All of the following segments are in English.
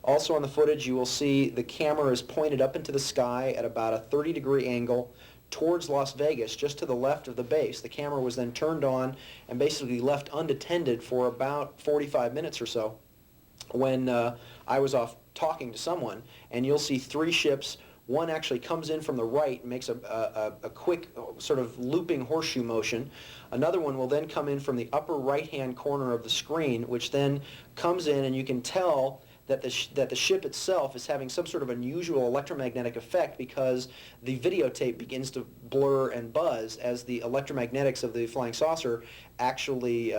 Also on the footage, you will see the camera is pointed up into the sky at about a 30-degree angle towards Las Vegas, just to the left of the base. The camera was then turned on and basically left unattended for about 45 minutes or so when I was off talking to someone, and you'll see three ships. One actually comes in from the right and makes a quick sort of looping horseshoe motion. Another one will then come in from the upper right-hand corner of the screen, which then comes in, and you can tell that the ship itself is having some sort of unusual electromagnetic effect because the videotape begins to blur and buzz as the electromagnetics of the flying saucer actually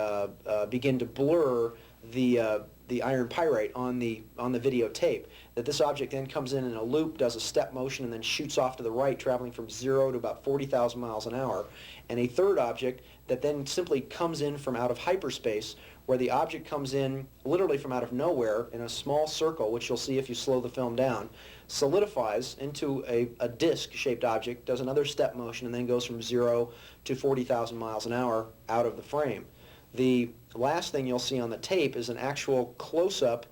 begin to blur the iron pyrite on the videotape. That this object then comes in a loop, does a step motion, and then shoots off to the right, traveling from 0 to about 40,000 miles an hour. And a third object that then simply comes in from out of hyperspace, where the object comes in literally from out of nowhere in a small circle, which you'll see if you slow the film down, solidifies into a disc-shaped object, does another step motion, and then goes from 0 to 40,000 miles an hour out of the frame. The last thing you'll see on the tape is an actual close-up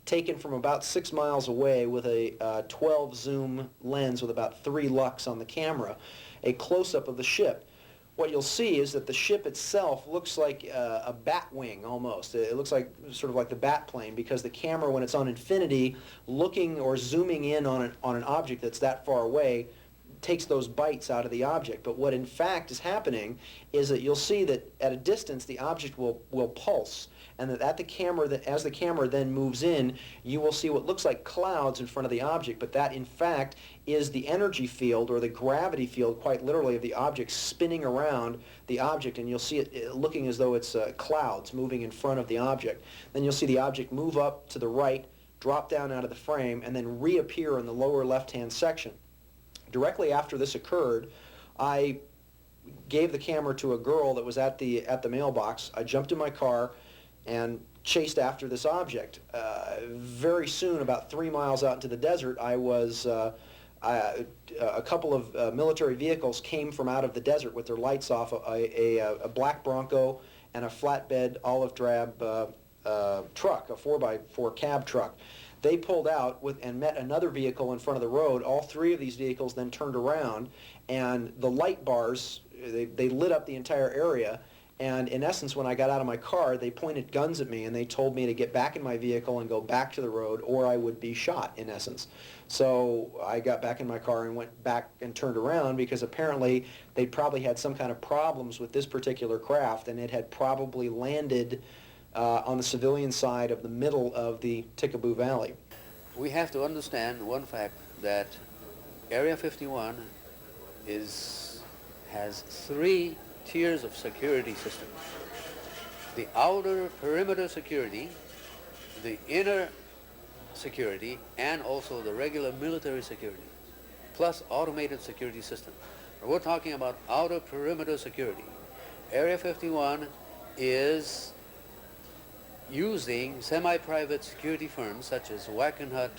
taken from about 6 miles away with a 12 zoom lens with about 3 lux on the camera, a close-up of the ship. What you'll see is that the ship itself looks like a bat wing almost. It looks like sort of like the bat plane, because the camera, when it's on infinity, looking or zooming in on an object that's that far away, takes those bites out of the object. But what in fact is happening is that you'll see that at a distance the object will pulse, and that at the camera, that as the camera then moves in, you will see what looks like clouds in front of the object, but that in fact is the energy field or the gravity field, quite literally, of the object spinning around the object, and you'll see it looking as though it's clouds moving in front of the object. Then you'll see the object move up to the right, drop down out of the frame, and then reappear in the lower left-hand section. Directly after this occurred, I gave the camera to a girl that was at the mailbox. I jumped in my car and chased after this object. Very soon, about 3 miles out into the desert, I was a couple of military vehicles came from out of the desert with their lights off, a black Bronco and a flatbed olive drab truck, a 4x4 cab truck. They pulled out and met another vehicle in front of the road. All three of these vehicles then turned around, and the light bars, they lit up the entire area. And in essence, when I got out of my car, they pointed guns at me, and they told me to get back in my vehicle and go back to the road, or I would be shot, in essence. So I got back in my car and went back and turned around, because apparently they probably had some kind of problems with this particular craft, and it had probably landed on the civilian side of the middle of the Tikaboo Valley. We have to understand one fact, that Area 51 has 3 tiers of security systems. The outer perimeter security, the inner security, and also the regular military security, plus automated security system. We're talking about outer perimeter security. Area 51 is using semi-private security firms such as Wackenhut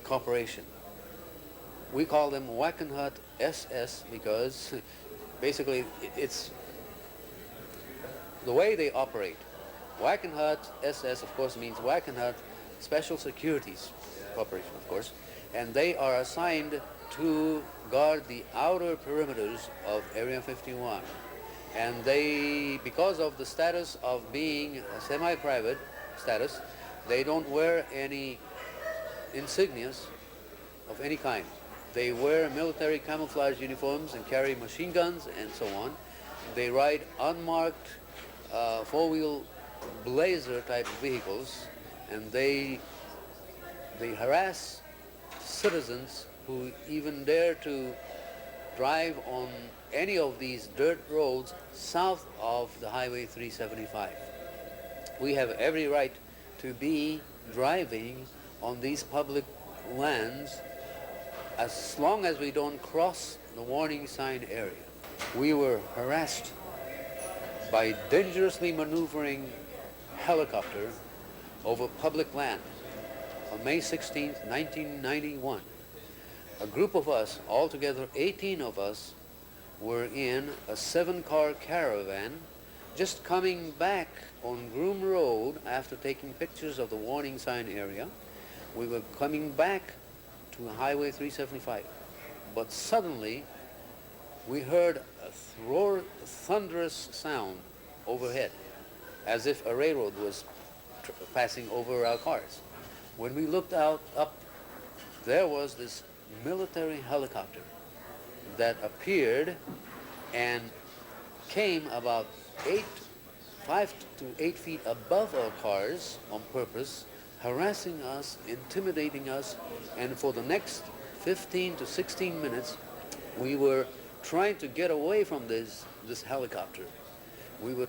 Corporation. We call them Wackenhut SS because basically it's the way they operate. Wackenhut SS, of course, means Wackenhut Special Securities Corporation, of course, and they are assigned to guard the outer perimeters of Area 51. And they, because of the status of being a semi-private status, they don't wear any insignias of any kind. They wear military camouflage uniforms and carry machine guns and so on. They ride unmarked four-wheel Blazer type vehicles, and they harass citizens who even dare to drive on any of these dirt roads south of the Highway 375. We have every right to be driving on these public lands as long as we don't cross the warning sign area. We were harassed by dangerously maneuvering helicopter over public land on May 16th, 1991. A group of us, altogether 18 of us, were in a 7-car caravan just coming back on Groom Road after taking pictures of the warning sign area. We were coming back to Highway 375, but suddenly we heard a thunderous sound overhead, as if a railroad was passing over our cars. When we looked up, there was this military helicopter that appeared and came about 5 to 8 feet above our cars on purpose, harassing us, intimidating us, and for the next 15 to 16 minutes, we were trying to get away from this helicopter. We were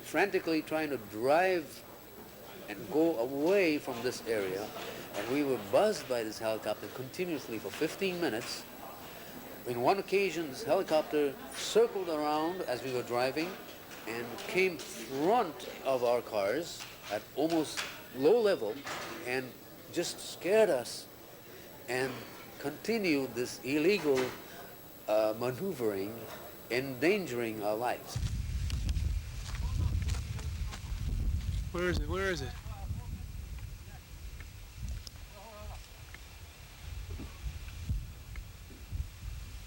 frantically trying to drive and go away from this area, and we were buzzed by this helicopter continuously for 15 minutes. In one occasion, this helicopter circled around as we were driving and came front of our cars at almost low level and just scared us and continued this illegal maneuvering, endangering our lives. Where is it? Where is it?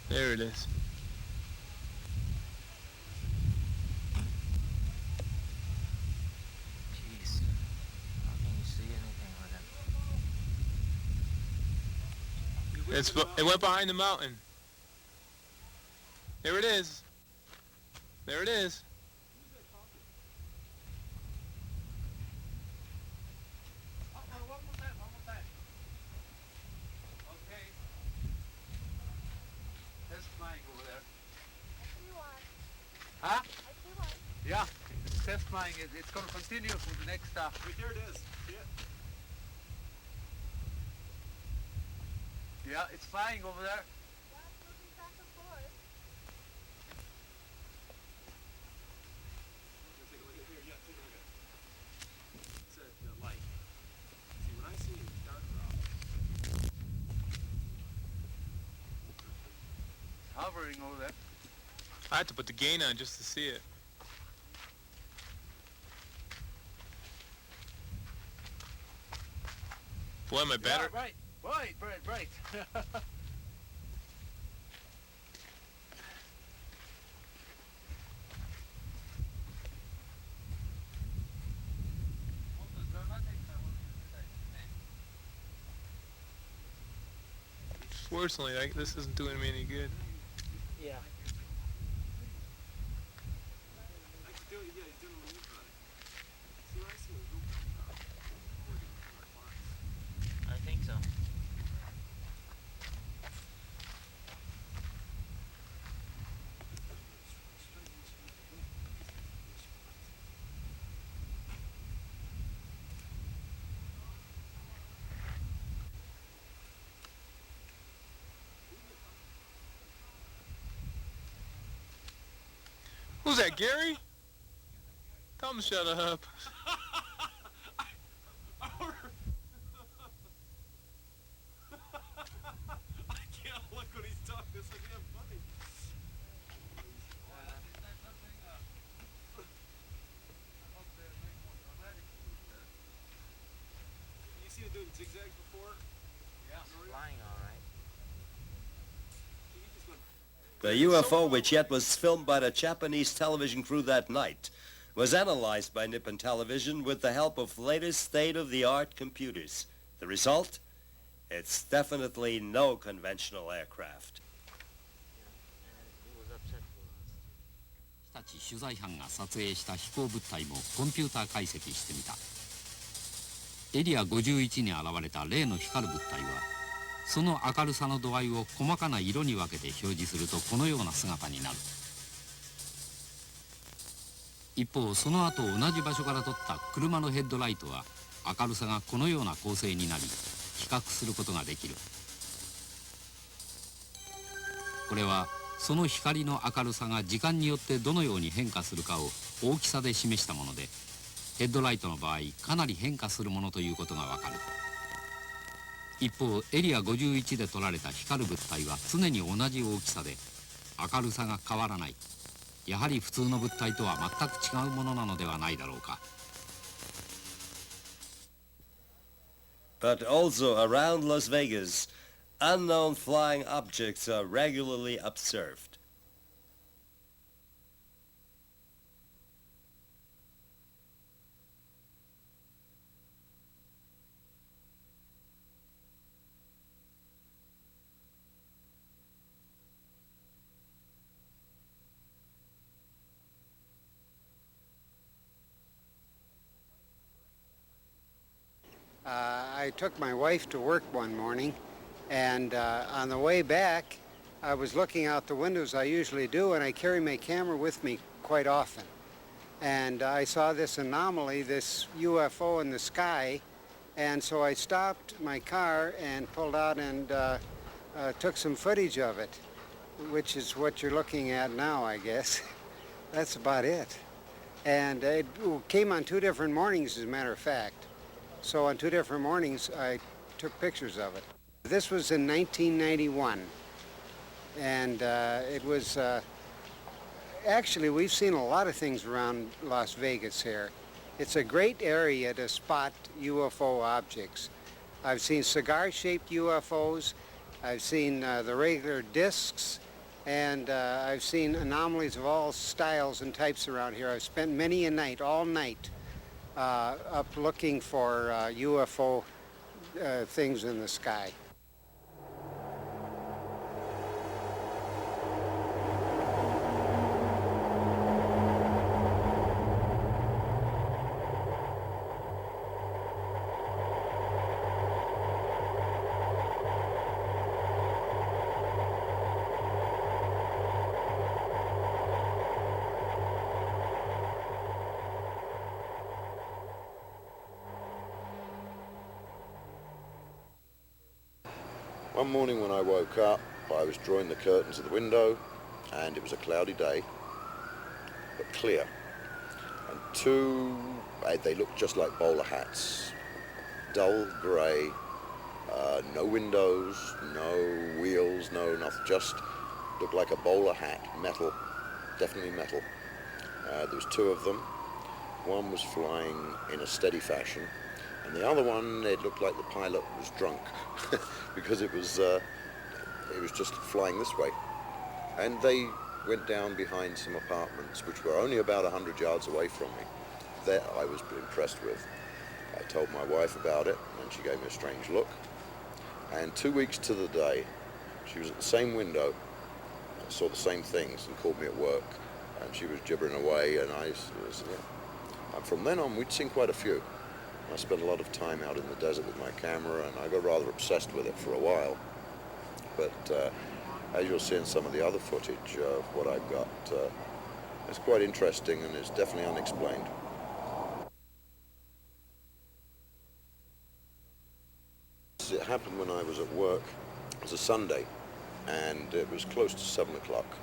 There it is. Jeez. How can you see anything with it? It went behind the mountain. There it is. There it is. Huh? Yeah, it's test flying. It's going to continue for the next stop. Right there it is. See it? Yeah, it's flying over there. Take a look at here. Yeah, take a look at it. It's a light. See, when I see it, it's darker out. It's hovering over there. I had to put the gain on just to see it. Boy, am I better. Yeah, right. Fortunately, this isn't doing me any good. Yeah. He's doing a loop on it. See what I see? A loop on it. According to our clocks. I think so. Who's that, Gary? Tell him to shut up. I can't look when he's talking. It's so damn funny. You seen it doing zigzags before? Yeah. Flying all right. He just went. The UFO, which yet was filmed by the Japanese television crew that night, was analyzed by Nippon Television with the help of latest state-of-the-art computers. The result? It's definitely no conventional aircraft. He was upset for us. 日立取材班が撮影した飛行物体もコンピューター解析してみた。エリア51に現れた例の光る物体は、その明るさの度合いを細かな色に分けて表示するとこのような姿になる。一方、その後同じ場所から撮った車のヘッドライトは明るさがこのような構成になり、比較することができる。これはその光の明るさが時間によってどのように変化するかを大きさで示したもので、ヘッドライトの場合かなり変化するものということがわかる。一方、エリア51で撮られた光る物体は常に同じ大きさで明るさが変わらない。やはり普通の物体とは全く違うものなのではないだろうか。But also around Las Vegas, unknown flying objects are regularly observed. I took my wife to work one morning, and on the way back, I was looking out the windows, I usually do, and I carry my camera with me quite often. And I saw this anomaly, this UFO in the sky, and so I stopped my car and pulled out and took some footage of it, which is what you're looking at now, I guess. That's about it. And it came on 2 different mornings, as a matter of fact. So on 2 different mornings, I took pictures of it. This was in 1991, and it was, actually, we've seen a lot of things around Las Vegas here. It's a great area to spot UFO objects. I've seen cigar-shaped UFOs, I've seen the regular discs, and I've seen anomalies of all styles and types around here. I've spent many a night, all night, up looking for UFO things in the sky. One morning when I woke up, I was drawing the curtains of the window, and it was a cloudy day, but clear. And they looked just like bowler hats, dull grey, no windows, no wheels, no nothing, just looked like a bowler hat, metal, definitely metal. There was 2 of them. One was flying in a steady fashion, and the other one, it looked like the pilot was drunk because it was just flying this way. And they went down behind some apartments, which were only about 100 yards away from me. That I was impressed with. I told my wife about it, and she gave me a strange look. And 2 weeks to the day, she was at the same window, saw the same things, and called me at work. And she was gibbering away, and I was, yeah. And from then on, we'd seen quite a few. I spent a lot of time out in the desert with my camera, and I got rather obsessed with it for a while. But as you'll see in some of the other footage of what I've got, it's quite interesting, and it's definitely unexplained. It happened when I was at work. It was a Sunday, and it was close to 7 o'clock.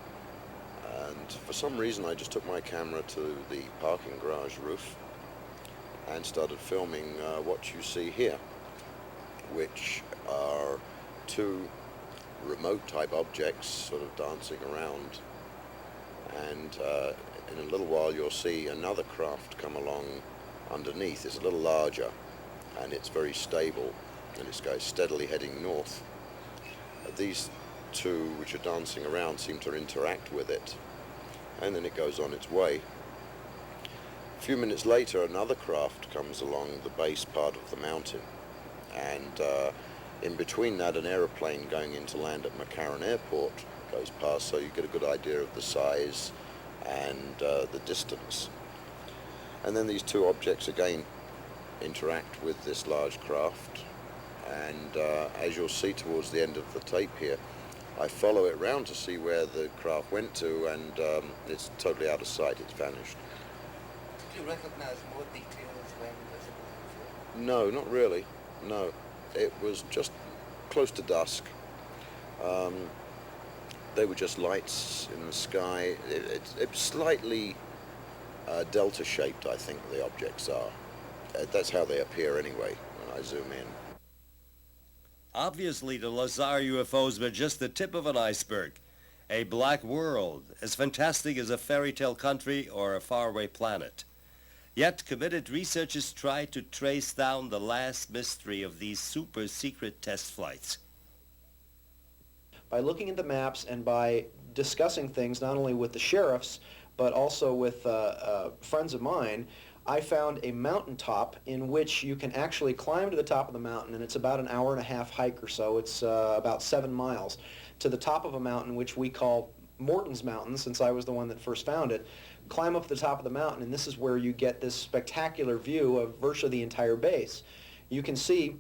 And for some reason, I just took my camera to the parking garage roof and started filming what you see here, which are 2 remote type objects sort of dancing around. And in a little while you'll see another craft come along underneath. It's a little larger, and it's very stable, and it's going steadily heading north. These 2 which are dancing around seem to interact with it, and then it goes on its way. A few minutes later, another craft comes along the base part of the mountain, and in between that, an aeroplane going in to land at McCarran Airport goes past, so you get a good idea of the size and the distance. And then these 2 objects again interact with this large craft, and as you'll see towards the end of the tape here, I follow it round to see where the craft went to, and it's totally out of sight. It's vanished. Do you recognize more details when visible? No, not really. No. It was just close to dusk. They were just lights in the sky. It's slightly delta-shaped, I think, the objects are. That's how they appear anyway, when I zoom in. Obviously, the Lazar UFOs were just the tip of an iceberg, a black world, as fantastic as a fairy tale country or a faraway planet. Yet committed researchers try to trace down the last mystery of these super-secret test flights. By looking at the maps and by discussing things not only with the sheriffs, but also with friends of mine, I found a mountaintop in which you can actually climb to the top of the mountain, and it's about an hour and a half hike or so. It's about 7 miles to the top of a mountain which we call Morton's Mountain, since I was the one that first found it. Climb up to the top of the mountain, and this is where you get this spectacular view of virtually the entire base. You can see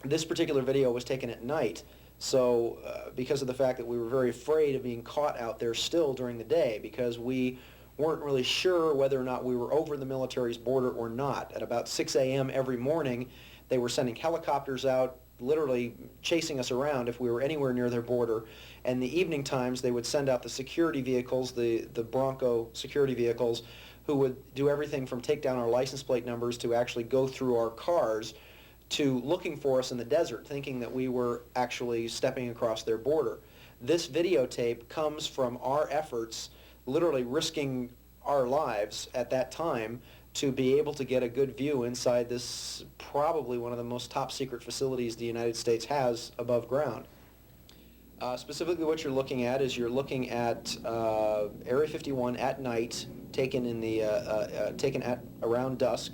this particular video was taken at night, so because of the fact that we were very afraid of being caught out there still during the day, because we weren't really sure whether or not we were over the military's border or not. At about 6 a.m. every morning, they were sending helicopters out, literally chasing us around if we were anywhere near their border. And the evening times, they would send out the security vehicles, the Bronco security vehicles, who would do everything from take down our license plate numbers to actually go through our cars to looking for us in the desert, thinking that we were actually stepping across their border. This videotape comes from our efforts, literally risking our lives at that time to be able to get a good view inside this probably one of the most top secret facilities the United States has above ground. Specifically what you're looking at is you're looking at Area 51 at night, taken at around dusk.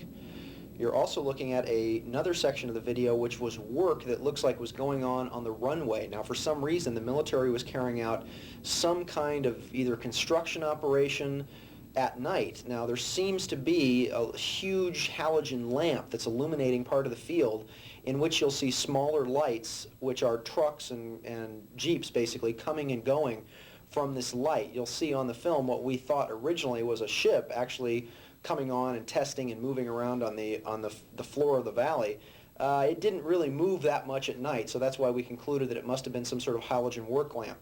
You're also looking at another section of the video which was work that looks like was going on the runway. Now for some reason the military was carrying out some kind of either construction operation at night. Now there seems to be a huge halogen lamp that's illuminating part of the field in which you'll see smaller lights, which are trucks and jeeps basically coming and going from this light. You'll see on the film what we thought originally was a ship actually coming on and testing and moving around on the floor of the valley. It didn't really move that much at night, so that's why we concluded that it must have been some sort of halogen work lamp.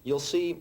You'll see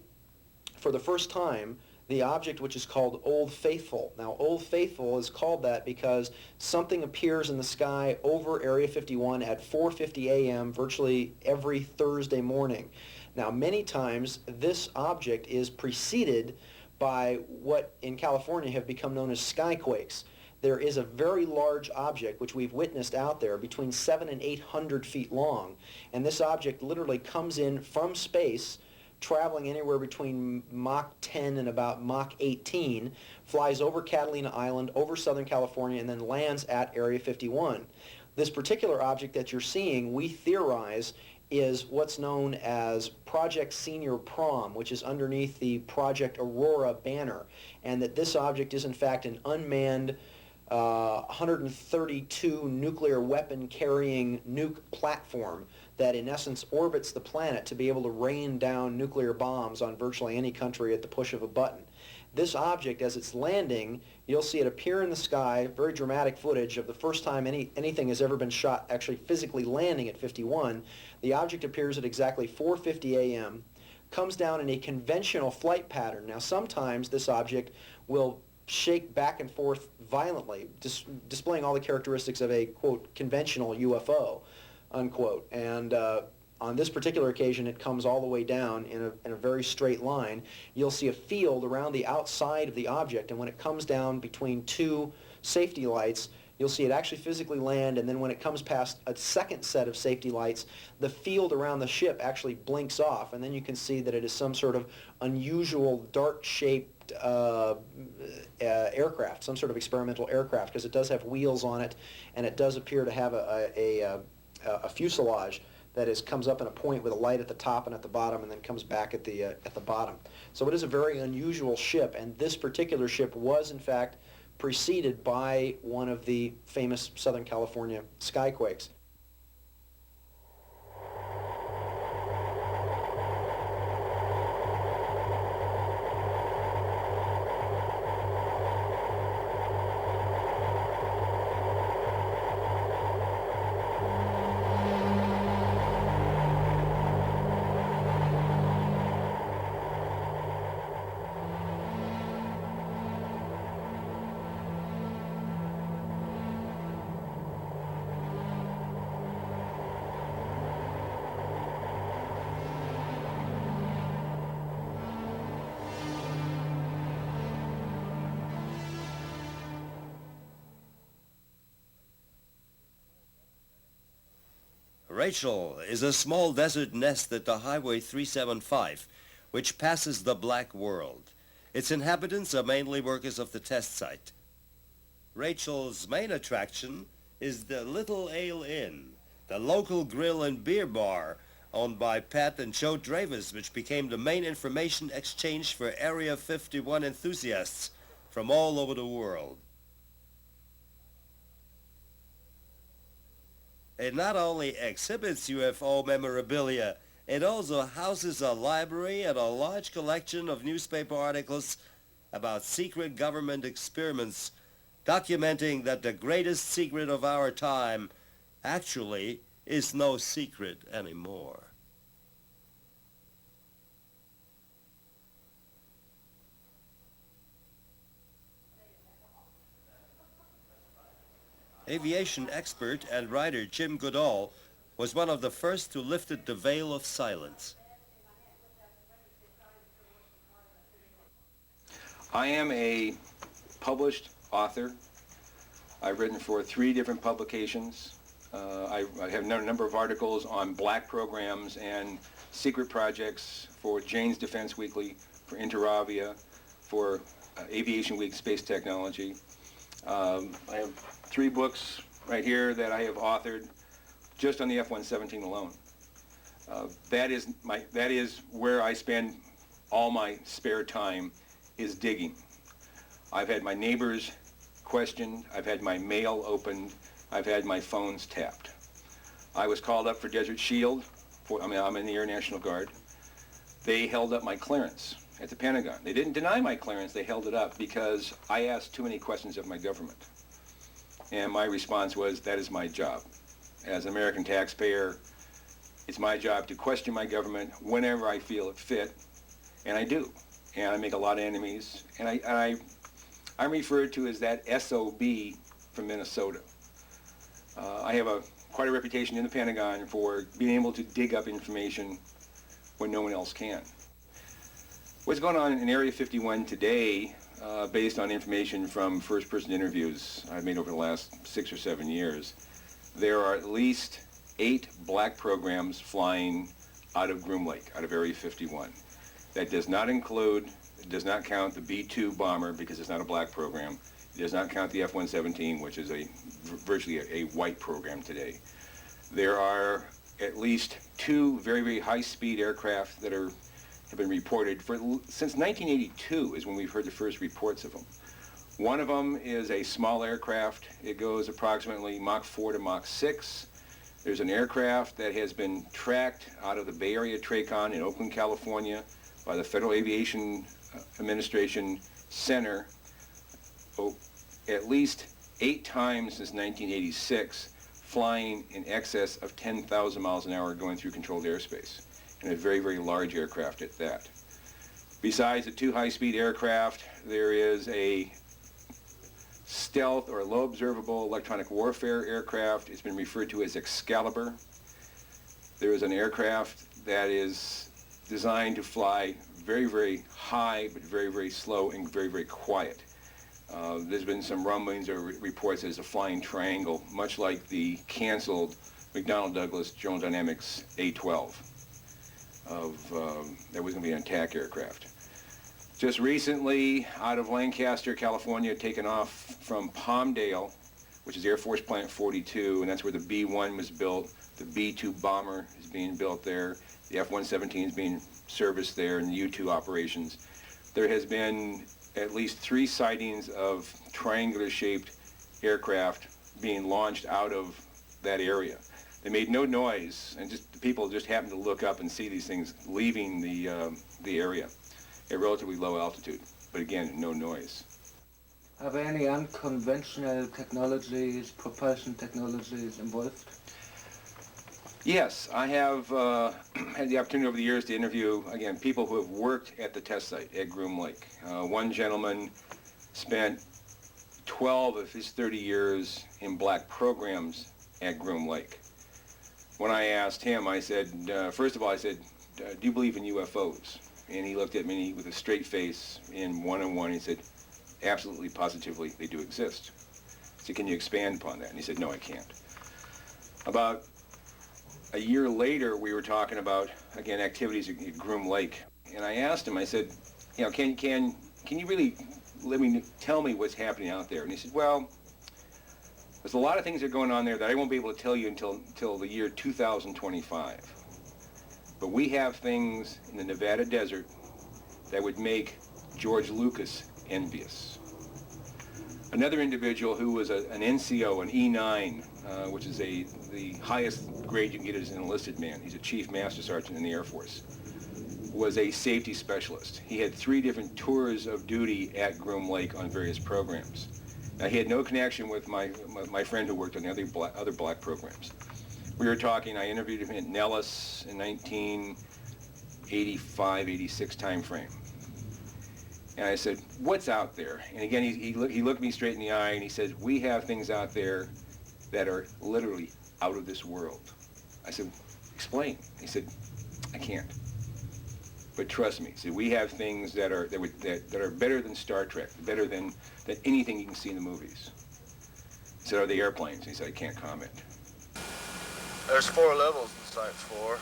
for the first time the object which is called Old Faithful. Now Old Faithful is called that because something appears in the sky over Area 51 at 4:50 a.m. virtually every Thursday morning. Now many times this object is preceded by what in California have become known as skyquakes. There is a very large object which we've witnessed out there between 700 and 800 feet long, and this object literally comes in from space, traveling anywhere between Mach 10 and about Mach 18, flies over Catalina Island, over Southern California, and then lands at Area 51. This particular object that you're seeing, we theorize, is what's known as Project Senior Prom, which is underneath the Project Aurora banner, and that this object is in fact an unmanned 132 nuclear weapon carrying nuke platform that in essence orbits the planet to be able to rain down nuclear bombs on virtually any country at the push of a button. This object, as it's landing, you'll see it appear in the sky, very dramatic footage of the first time anything has ever been shot actually physically landing at 51. The object appears at exactly 4:50 a.m., comes down in a conventional flight pattern. Now sometimes this object will shake back and forth violently, displaying all the characteristics of a, quote, conventional UFO, unquote. And on this particular occasion, it comes all the way down in a very straight line. You'll see a field around the outside of the object, and when it comes down between two safety lights, you'll see it actually physically land, and then when it comes past a second set of safety lights, the field around the ship actually blinks off, and then you can see that it is some sort of unusual dart-shaped aircraft, some sort of experimental aircraft, because it does have wheels on it, and it does appear to have a fuselage that comes up in a point with a light at the top and at the bottom, and then comes back at the bottom. So it is a very unusual ship, and this particular ship was in fact preceded by one of the famous Southern California skyquakes. Rachel is a small desert nest at the Highway 375, which passes the Black World. Its inhabitants are mainly workers of the test site. Rachel's main attraction is the Little Ale Inn, the local grill and beer bar owned by Pat and Joe Dravis, which became the main information exchange for Area 51 enthusiasts from all over the world. It not only exhibits UFO memorabilia, it also houses a library and a large collection of newspaper articles about secret government experiments, documenting that the greatest secret of our time actually is no secret anymore. Aviation expert and writer Jim Goodall was one of the first who lifted the veil of silence. I am a published author. I've written for 3 different publications. I have a number of articles on black programs and secret projects for Jane's Defense Weekly, for Interavia, for Aviation Week Space Technology. I have 3 books right here that I have authored just on the F-117 alone. That is where I spend all my spare time, is digging. I've had my neighbors questioned, I've had my mail opened, I've had my phones tapped. I was called up for Desert Shield. I'm in the Air National Guard. They held up my clearance at the Pentagon. They didn't deny my clearance, they held it up because I asked too many questions of my government. And my response was, that is my job. As an American taxpayer, it's my job to question my government whenever I feel it fit, and I do. And I make a lot of enemies, and I'm referred to as that SOB from Minnesota. I have quite a reputation in the Pentagon for being able to dig up information when no one else can. What's going on in Area 51 today, based on information from first-person interviews I've made over the last 6 or 7 years, there are at least 8 black programs flying out of Groom Lake, out of Area 51. That does not count the B-2 bomber because it's not a black program. It does not count the F-117, which is virtually a white program today. There are at least 2 very, very high-speed aircraft that have been reported since 1982 is when we've heard the first reports of them. One of them is a small aircraft. It goes approximately Mach 4 to Mach 6. There's an aircraft that has been tracked out of the Bay Area TRACON in Oakland, California by the Federal Aviation Administration Center at least 8 times since 1986, flying in excess of 10,000 miles an hour going through controlled airspace, and a very, very large aircraft at that. Besides the 2 high-speed aircraft, there is a stealth or low observable electronic warfare aircraft. It's been referred to as Excalibur. There is an aircraft that is designed to fly very, very high, but very, very slow and very, very quiet. There's been some rumblings or reports as a flying triangle, much like the canceled McDonnell Douglas General Dynamics A-12 that was going to be an attack aircraft. Just recently, out of Lancaster, California, taken off from Palmdale, which is Air Force Plant 42, and that's where the B-1 was built. The B-2 bomber is being built there. The F-117 is being serviced there in the U-2 operations. There has been at least 3 sightings of triangular-shaped aircraft being launched out of that area. They made no noise, and the people just happened to look up and see these things leaving the area at relatively low altitude, but again, no noise. Are there any unconventional technologies, propulsion technologies involved? Yes, I have had the opportunity over the years to interview, again, people who have worked at the test site at Groom Lake. One gentleman spent 12 of his 30 years in black programs at Groom Lake. When I asked him, I said, first of all, I said, do you believe in UFOs? And he looked at me with a straight face in one-on-one. He said, absolutely, positively, they do exist. I said, can you expand upon that? And he said, no, I can't. About a year later, we were talking about, again, activities at Groom Lake. And I asked him, I said, you know, can you really tell me what's happening out there? And he said, well, there's a lot of things that are going on there that I won't be able to tell you until the year 2025. But we have things in the Nevada desert that would make George Lucas envious. Another individual who was an NCO, an E9, which is the highest grade you can get as an enlisted man. He's a Chief Master Sergeant in the Air Force. Was a safety specialist. He had 3 different tours of duty at Groom Lake on various programs. Now, he had no connection with my friend who worked on the other black programs. We were talking, I interviewed him at Nellis in 1985, 86 time frame. And I said, what's out there? And again, he looked me straight in the eye and he said, we have things out there that are literally out of this world. I said, explain. He said, I can't. But trust me, see, we have things that are better than Star Trek, better than anything you can see in the movies. He said, are the airplanes? He said, I can't comment. There's 4 levels in Site 4,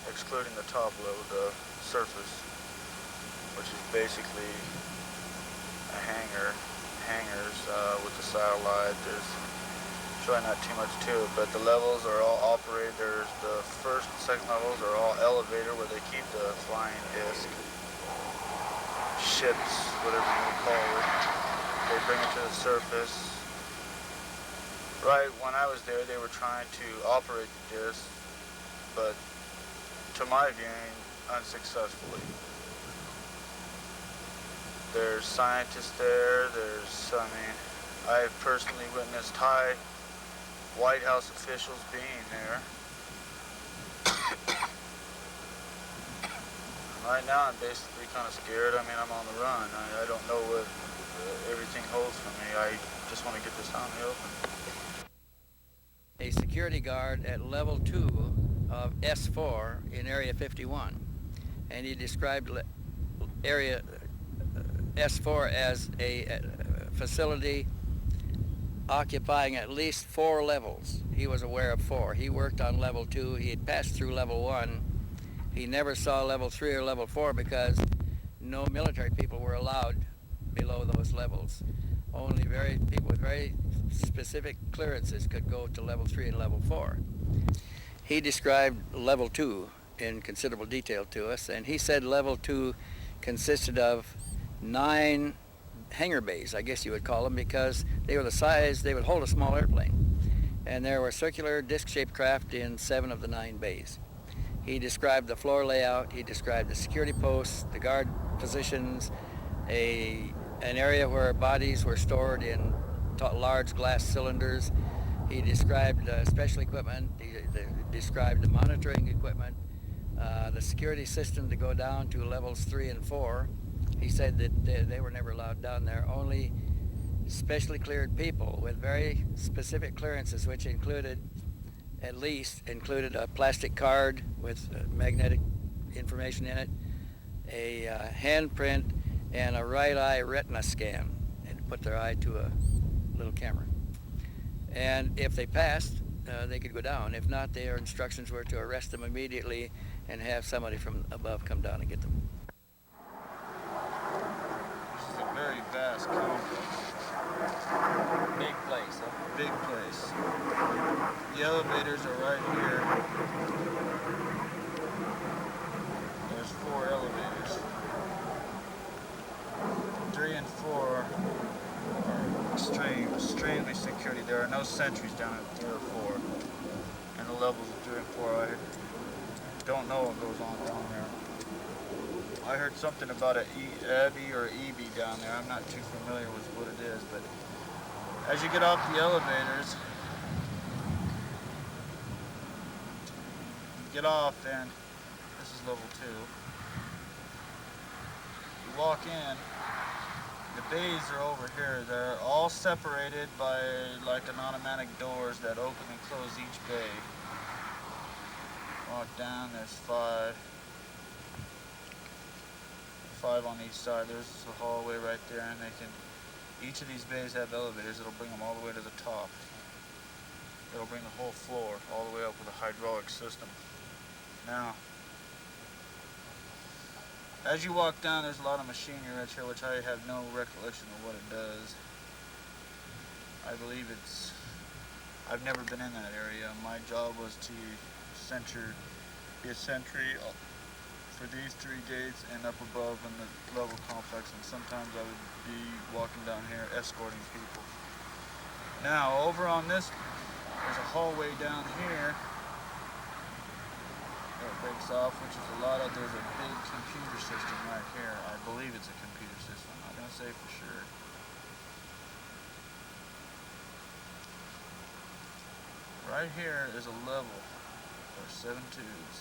excluding the top level, the surface, which is basically a hangars with the satellite. There's really not too much to it, but the levels are all operated. There's the first and second levels are all elevator where they keep the flying disc, ships, whatever you want to call it. They bring it to the surface. Right when I was there, they were trying to operate the disc, but to my viewing, unsuccessfully. There's scientists there. I've personally witnessed high White House officials being there. Right now, I'm basically kind of scared. I mean, I'm on the run. I don't know what everything holds for me. I just want to get this out in the open. A security guard at level 2 of S4 in Area 51, and he described Area S4 as a facility occupying at least 4 levels. He was aware of 4. He worked on level 2. He had passed through level 1. He never saw level 3 or level 4 because no military people were allowed below those levels. Only people with very specific clearances could go to level 3 and level 4. He described level 2 in considerable detail to us, and he said level 2 consisted of 9 hangar bays, I guess you would call them, because they were the size, they would hold a small airplane. And there were circular disc-shaped craft in 7 of the 9 bays. He described the floor layout, he described the security posts, the guard positions, an area where bodies were stored in large glass cylinders. He described special equipment, he described the monitoring equipment, the security system to go down to levels 3 and 4. He said that they were never allowed down there. Only specially cleared people with very specific clearances, which included a plastic card with magnetic information in it, a handprint, and a right eye retina scan, and put their eye to a little camera. And if they passed, they could go down. If not, their instructions were to arrest them immediately and have somebody from above come down and get them. This is a very vast complex. Big place, huh? Big place. The elevators are right here. There's 4 elevators. 3 and 4 are extremely security. There are no sentries down at 3 or 4. And the levels of 3 and 4, I don't know what goes on down there. I heard something about an Abbey or EB down there. I'm not too familiar with what it is, but as you get off the elevators, get off, and this is level 2. You walk in, the bays are over here. They're all separated by like an automatic doors that open and close each bay. Walk down, there's 5 on each side. There's a hallway right there, and each of these bays have elevators that'll bring them all the way to the top. it'll bring the whole floor all the way up with a hydraulic system. Now, as you walk down, there's a lot of machinery right here, which I have no recollection of what it does. I believe I've never been in that area. My job was to be a sentry for these 3 gates and up above in the level complex, and sometimes I would be walking down here escorting people. Now, over on this, there's a hallway down here that breaks off, which is there's a big computer system right here. I believe it's a computer system. I'm not going to say for sure. Right here is a level for 7 tubes.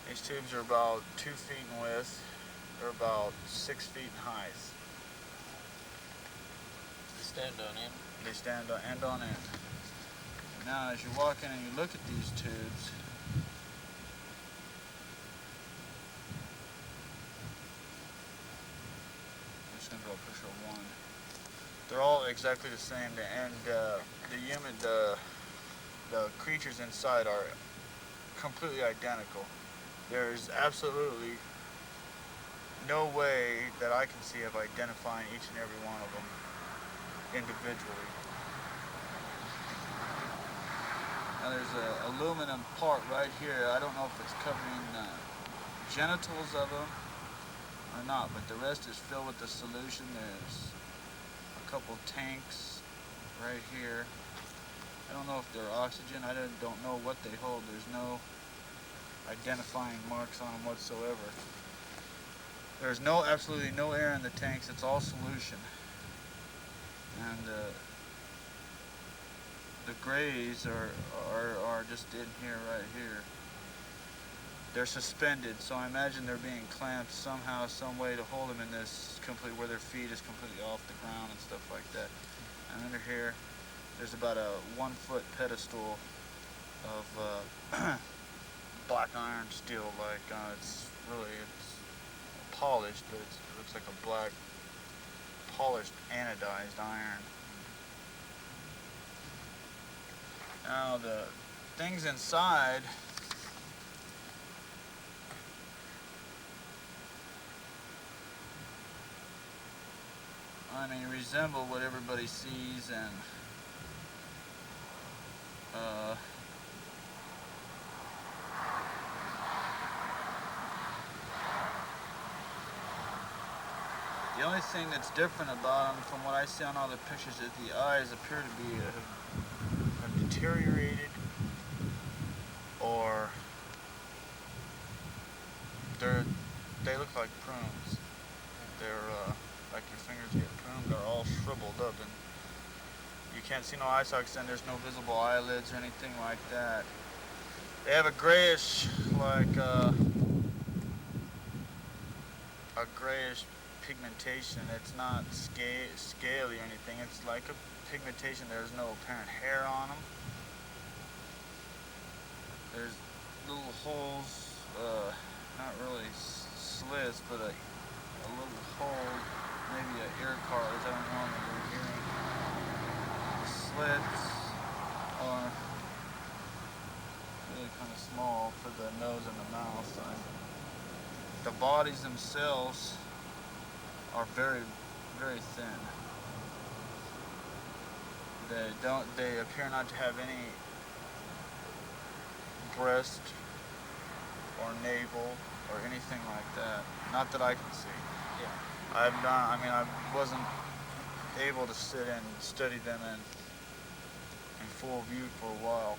These tubes are about 2 feet in width. They're about 6 feet in height. They stand on end. They stand on end on end. Now, as you walk in and you look at these tubes, I'm just going to go push a 1. They're all exactly the same, and the creatures inside are completely identical. There's absolutely no way that I can see of identifying each and every one of them individually. Now there's an aluminum part right here. I don't know if it's covering genitals of them or not, but the rest is filled with the solution. There's a couple tanks right here. I don't know if they're oxygen. I don't know what they hold. There's no identifying marks on them whatsoever. There's absolutely no air in the tanks. It's all solution. And the grays are just in here, right here. They're suspended, so I imagine they're being clamped somehow, some way to hold them in this where their feet is completely off the ground and stuff like that. And under here, there's about a 1-foot pedestal of black iron steel. It's polished, but it looks like a black polished anodized iron. Now the things inside, resemble what everybody sees, and the only thing that's different about them from what I see on all the pictures is the eyes appear to be have deteriorated, or they look like prunes. They're like your fingers get pruned. They're all shriveled up, and you can't see no eye sockets, and there's no visible eyelids or anything like that. They have a grayish, a grayish pigmentation. It's not scaly or anything. It's like a pigmentation. There's no apparent hair on them. There's little holes, not really slits, but a little hole, maybe an ear cartilage. I don't know if you're hearing. The slits are really kind of small for the nose and the mouth. The bodies themselves are very, very thin. They appear not to have any breast or navel or anything like that. Not that I can see. Yeah. I wasn't able to sit and study them in full view for a while.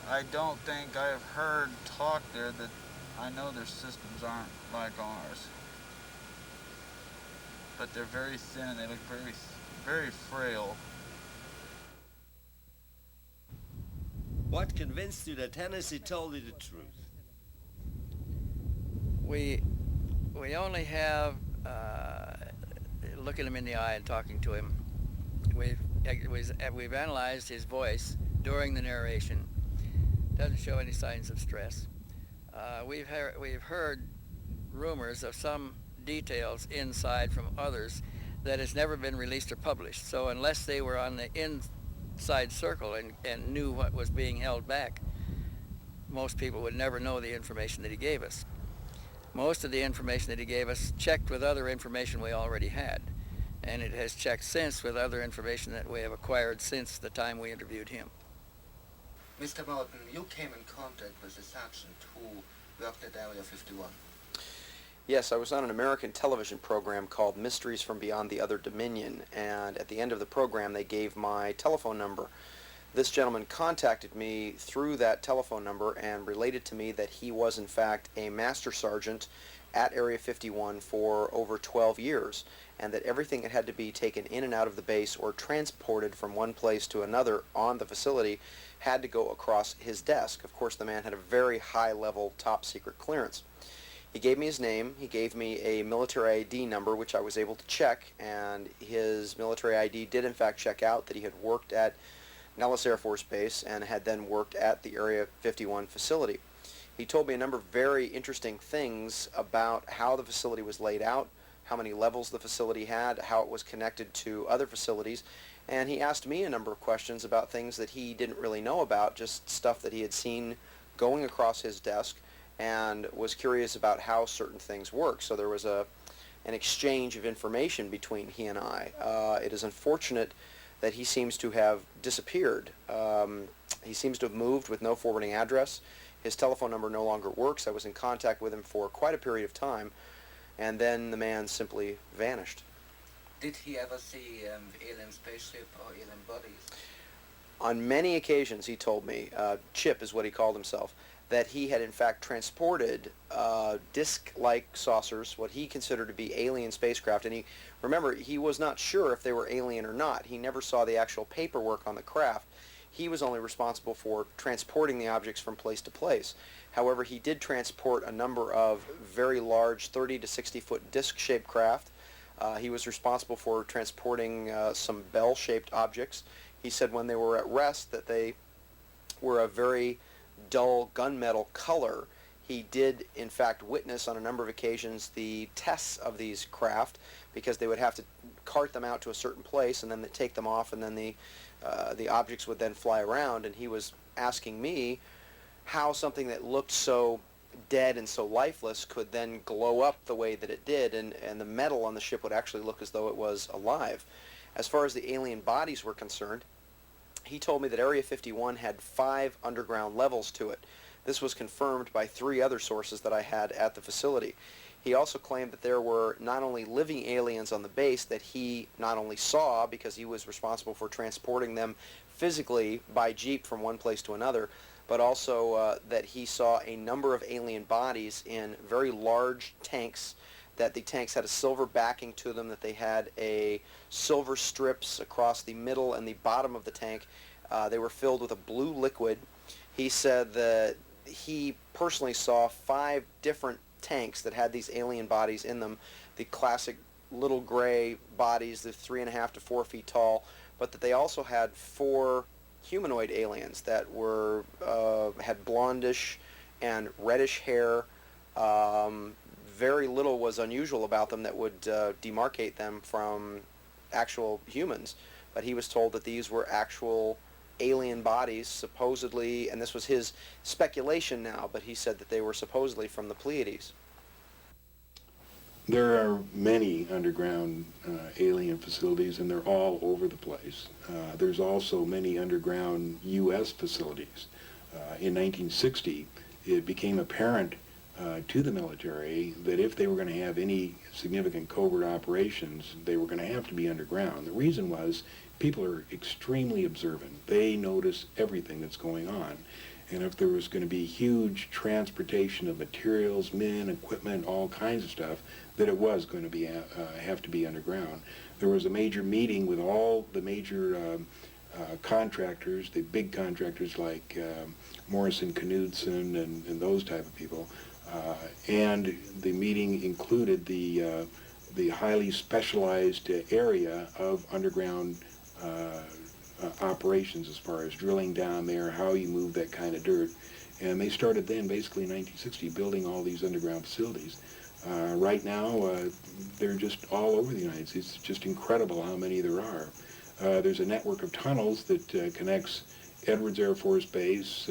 I don't think I have heard talk there that I know their systems aren't like ours. But they're very thin and they look very, very frail. What convinced you that Hennessy told you the truth? We only have looking him in the eye and talking to him. We've analyzed his voice during the narration. Doesn't show any signs of stress. We've heard rumors of some details inside from others that has never been released or published. So unless they were on the inside circle and knew what was being held back, most people would never know the information that he gave us. Most of the information that he gave us checked with other information we already had, and it has checked since with other information that we have acquired since the time we interviewed him. Mr. Morton, you came in contact with a sergeant who worked at Area 51. Yes, I was on an American television program called Mysteries from Beyond the Other Dominion, and at the end of the program they gave my telephone number. This gentleman contacted me through that telephone number and related to me that he was in fact a master sergeant at Area 51 for over 12 years, and that everything that had to be taken in and out of the base or transported from one place to another on the facility had to go across his desk. Of course, the man had a very high-level, top-secret clearance. He gave me his name, he gave me a military ID number, which I was able to check, and his military ID did in fact check out that he had worked at Nellis Air Force Base and had then worked at the Area 51 facility. He told me a number of very interesting things about how the facility was laid out, how many levels the facility had, how it was connected to other facilities, and he asked me a number of questions about things that he didn't really know about, just stuff that he had seen going across his desk, and was curious about how certain things work. So there was an exchange of information between he and I. It is unfortunate that he seems to have disappeared. He seems to have moved with no forwarding address. His telephone number no longer works. I was in contact with him for quite a period of time, and then the man simply vanished. Did he ever see alien spaceship or alien bodies? On many occasions, he told me, Chip is what he called himself, that he had in fact transported disc-like saucers, what he considered to be alien spacecraft. And remember, he was not sure if they were alien or not. He never saw the actual paperwork on the craft. He was only responsible for transporting the objects from place to place. However, he did transport a number of very large 30 to 60 foot disc-shaped craft. He was responsible for transporting some bell-shaped objects. He said when they were at rest that they were a very dull gunmetal color. He did in fact witness on a number of occasions the tests of these craft, because they would have to cart them out to a certain place and then they take them off, and then the objects would then fly around. And he was asking me how something that looked so dead and so lifeless could then glow up the way that it did, and the metal on the ship would actually look as though it was alive. As far as the alien bodies were concerned, he told me that Area 51 had 5 underground levels to it. This was confirmed by 3 other sources that I had at the facility. He also claimed that there were not only living aliens on the base that he not only saw, because he was responsible for transporting them physically by jeep from one place to another, but also that he saw a number of alien bodies in very large tanks, that the tanks had a silver backing to them, that they had a silver strips across the middle and the bottom of the tank. They were filled with a blue liquid. He said that he personally saw 5 different tanks that had these alien bodies in them, the classic little gray bodies, the 3.5 to 4 feet tall, but that they also had 4 humanoid aliens that were had blondish and reddish hair. Very little was unusual about them that would demarcate them from actual humans, but he was told that these were actual alien bodies, supposedly, and this was his speculation now, but he said that they were supposedly from the Pleiades. There are many underground alien facilities, and they're all over the place. There's also many underground U.S. facilities. In 1960, it became apparent to the military that if they were going to have any significant covert operations, they were going to have to be underground. The reason was people are extremely observant. They notice everything that's going on. And if there was going to be huge transportation of materials, men, equipment, all kinds of stuff, that it was going to be have to be underground. There was a major meeting with all the major contractors, the big contractors like Morrison Knudsen and those type of people. And the meeting included the highly specialized area of underground operations as far as drilling down there, how you move that kind of dirt. And they started then, basically in 1960, building all these underground facilities. Right now, they're just all over the United States. It's just incredible how many there are. There's a network of tunnels that connects Edwards Air Force Base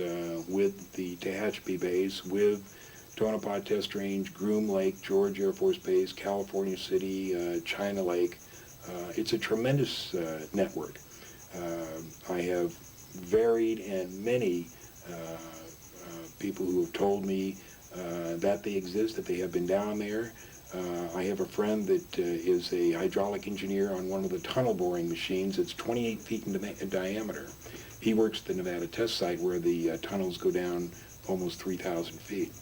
with the Tehachapi Base, with Tonopah Test Range, Groom Lake, George Air Force Base, California City, China Lake. It's a tremendous network. I have varied and many people who have told me that they exist, that they have been down there. I have a friend that is a hydraulic engineer on one of the tunnel boring machines. It's 28 feet in diameter. He works at the Nevada test site where the tunnels go down almost 3,000 feet.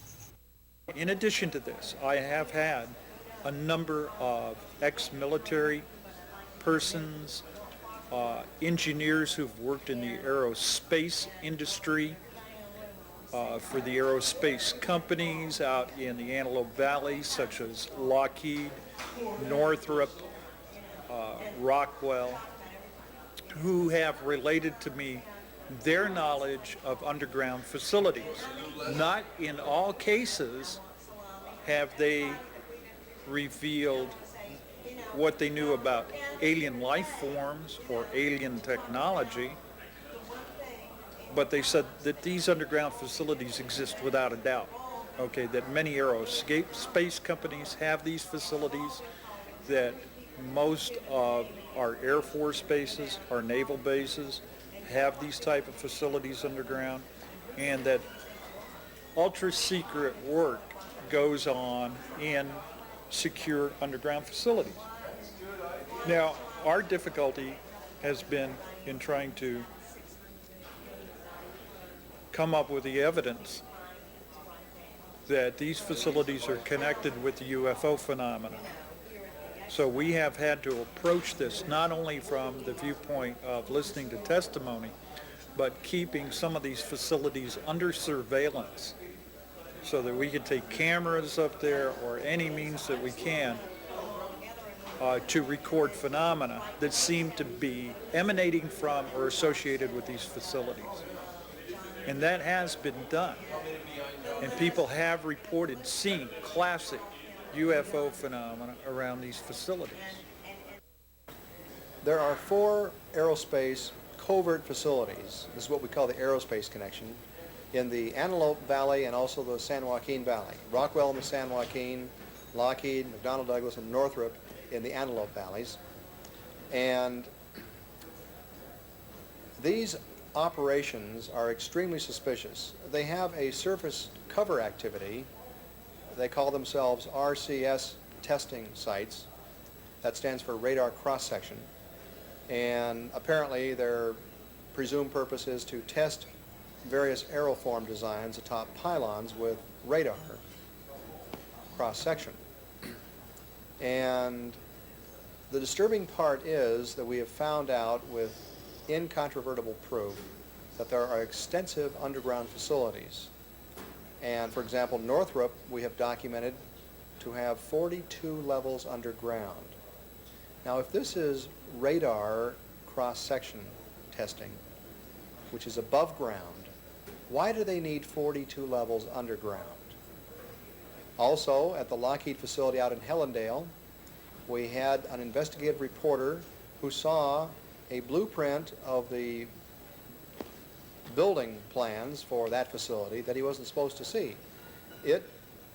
In addition to this, I have had a number of ex-military persons, engineers who've worked in the aerospace industry, for the aerospace companies out in the Antelope Valley, such as Lockheed, Northrop, Rockwell, who have related to me their knowledge of underground facilities. Not in all cases have they revealed what they knew about alien life forms or alien technology, but they said that these underground facilities exist without a doubt. Okay, that many aerospace companies have these facilities, that most of our Air Force bases, our naval bases, have these type of facilities underground, and that ultra-secret work goes on in secure underground facilities. Now, our difficulty has been in trying to come up with the evidence that these facilities are connected with the UFO phenomena. So we have had to approach this not only from the viewpoint of listening to testimony, but keeping some of these facilities under surveillance so that we can take cameras up there or any means that we can to record phenomena that seem to be emanating from or associated with these facilities. And that has been done. And people have reported seeing classic UFO phenomena around these facilities. There are 4 aerospace covert facilities. This is what we call the aerospace connection in the Antelope Valley and also the San Joaquin Valley. Rockwell in the San Joaquin, Lockheed, McDonnell Douglas, and Northrop in the Antelope Valleys. And these operations are extremely suspicious. They have a surface cover activity. They call themselves RCS testing sites. That stands for radar cross-section. And apparently their presumed purpose is to test various aeroform designs atop pylons with radar cross-section. And the disturbing part is that we have found out with incontrovertible proof that there are extensive underground facilities. And for example, Northrop, we have documented to have 42 levels underground. Now, if this is radar cross-section testing, which is above ground, why do they need 42 levels underground? Also, at the Lockheed facility out in Hellendale, we had an investigative reporter who saw a blueprint of the building plans for that facility that he wasn't supposed to see. It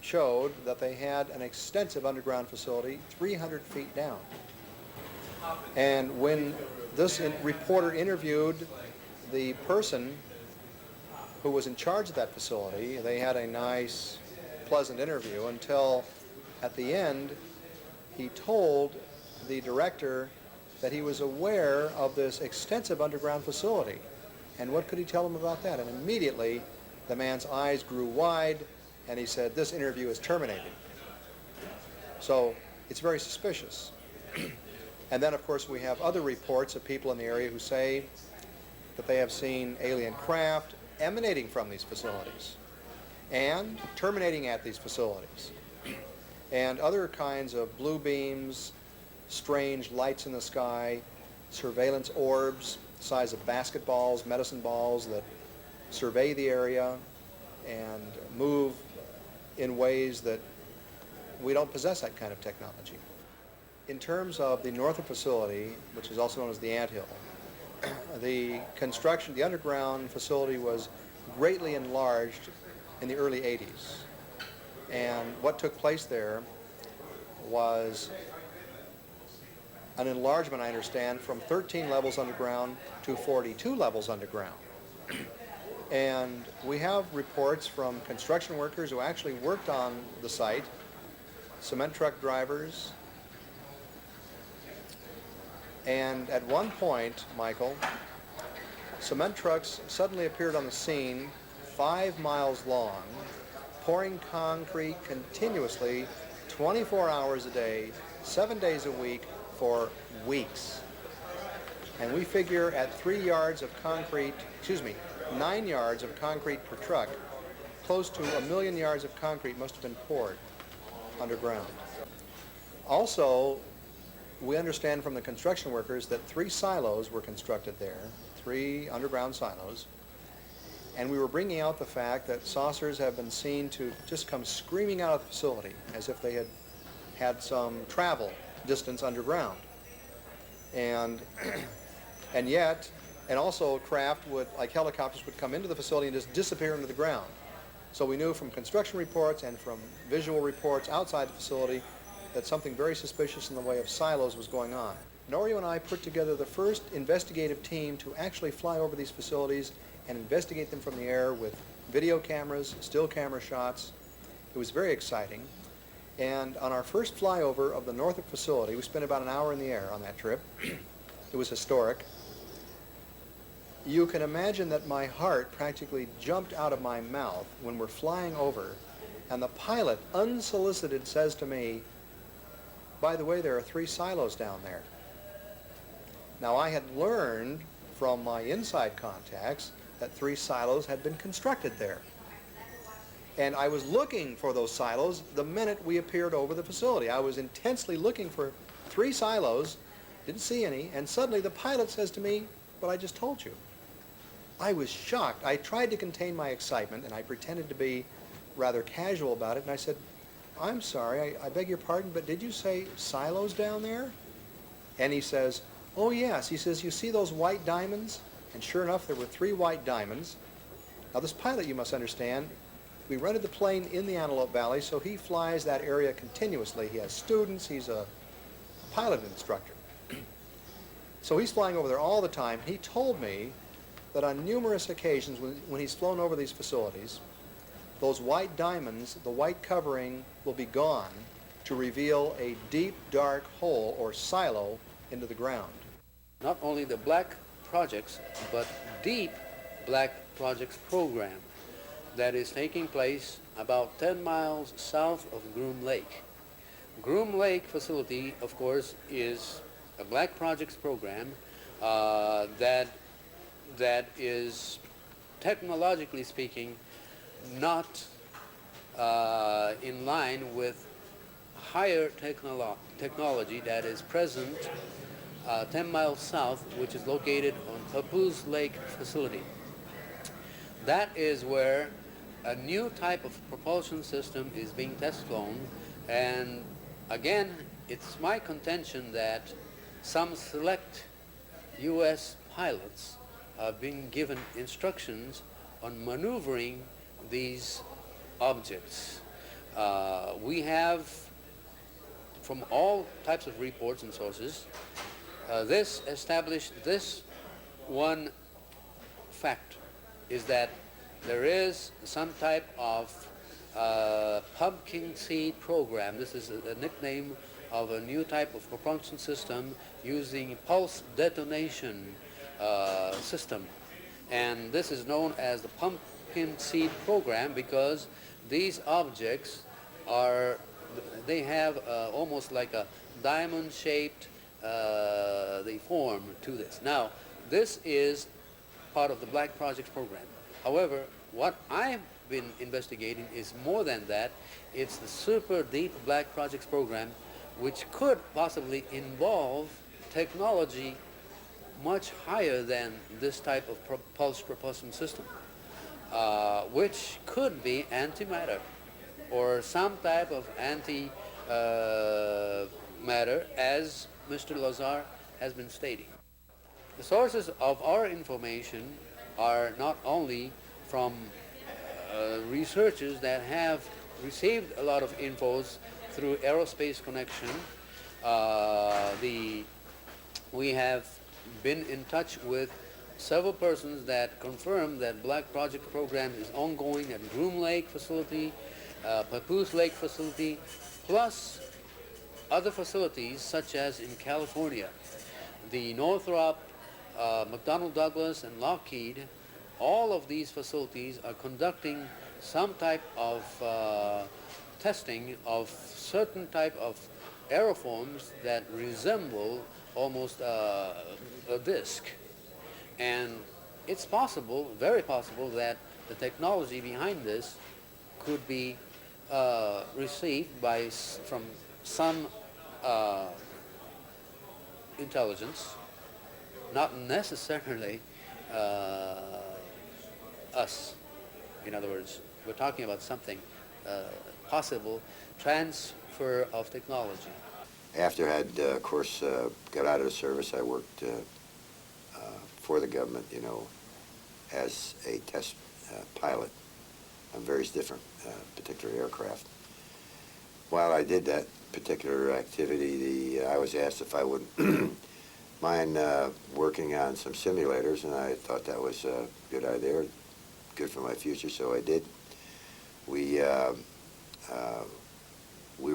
showed that they had an extensive underground facility 300 feet down. And when this reporter interviewed the person who was in charge of that facility, they had a nice, pleasant interview until at the end he told the director that he was aware of this extensive underground facility. And what could he tell him about that? And immediately the man's eyes grew wide and he said, "This interview is terminated." So it's very suspicious. And then of course we have other reports of people in the area who say that they have seen alien craft emanating from these facilities and terminating at these facilities. And other kinds of blue beams, strange lights in the sky, surveillance orbs, size of basketballs, medicine balls, that survey the area and move in ways that we don't possess that kind of technology. In terms of the Northrop facility, which is also known as the Anthill, the construction, the underground facility was greatly enlarged in the early 80s. And what took place there was an enlargement, I understand, from 13 levels underground to 42 levels underground. And we have reports from construction workers who actually worked on the site, cement truck drivers, and at one point, Michael, cement trucks suddenly appeared on the scene 5 miles long, pouring concrete continuously 24 hours a day, 7 days a week for weeks. And we figure at 3 yards of concrete, 9 yards of concrete per truck, close to 1 million yards of concrete must have been poured underground. Also, we understand from the construction workers that 3 silos were constructed there, 3 underground silos, and we were bringing out the fact that saucers have been seen to just come screaming out of the facility as if they had had some travel distance underground. And also craft would, like helicopters, would come into the facility and just disappear into the ground. So we knew from construction reports and from visual reports outside the facility that something very suspicious in the way of silos was going on. Norio and I put together the first investigative team to actually fly over these facilities and investigate them from the air with video cameras, still camera shots. It was very exciting. And on our first flyover of the Northrop facility, we spent about an hour in the air on that trip. It was historic. You can imagine that my heart practically jumped out of my mouth when we're flying over, and the pilot, unsolicited, says to me, "By the way, there are 3 silos down there." Now, I had learned from my inside contacts that 3 silos had been constructed there. And I was looking for those silos the minute we appeared over the facility. I was intensely looking for 3 silos, didn't see any, and suddenly the pilot says to me, "But I just told you." I was shocked. I tried to contain my excitement, and I pretended to be rather casual about it, and I said, "I'm sorry, I beg your pardon, but did you say silos down there?" And he says, "Oh yes." He says, "You see those white diamonds?" And sure enough, there were 3 white diamonds. Now this pilot, you must understand, we rented the plane in the Antelope Valley, so he flies that area continuously. He has students, he's a pilot instructor. So he's flying over there all the time. He told me that on numerous occasions when he's flown over these facilities, those white diamonds, the white covering, will be gone to reveal a deep, dark hole or silo into the ground. Not only the black projects, but deep black projects program that is taking place about 10 miles south of Groom Lake. Groom Lake facility, of course, is a black projects program that is, technologically speaking, not in line with higher technology that is present 10 miles south, which is located on Papoose Lake facility. That is where a new type of propulsion system is being test flown, and again, it's my contention that some select U.S. pilots have been given instructions on maneuvering these objects. We have, from all types of reports and sources, this established this one fact, is that there is some type of pumpkin seed program. This is a nickname of a new type of propulsion system using pulse detonation system. And this is known as the pumpkin seed program because these objects they have almost like a diamond-shaped the form to this. Now, this is part of the Black Projects program. However, what I've been investigating is more than that. It's the Super Deep Black Projects program, which could possibly involve technology much higher than this type of pulse propulsion system, which could be antimatter or some type of anti matter, as Mr. Lazar has been stating. The sources of our information are not only from researchers that have received a lot of infos through Aerospace Connection. We have been in touch with several persons that confirm that Black Project program is ongoing at Groom Lake facility, Papoose Lake facility, plus other facilities such as in California. The Northrop, McDonnell Douglas, and Lockheed, all of these facilities are conducting some type of testing of certain type of aerofoams that resemble almost a disc. And it's possible, very possible, that the technology behind this could be received from some intelligence, not necessarily us. In other words, we're talking about something possible transfer of technology. After I had, of course, got out of the service, I worked for the government, you know, as a test pilot on various different particular aircraft. While I did that particular activity, I was asked if I would mind working on some simulators, and I thought that was a good idea, good for my future, so I did. We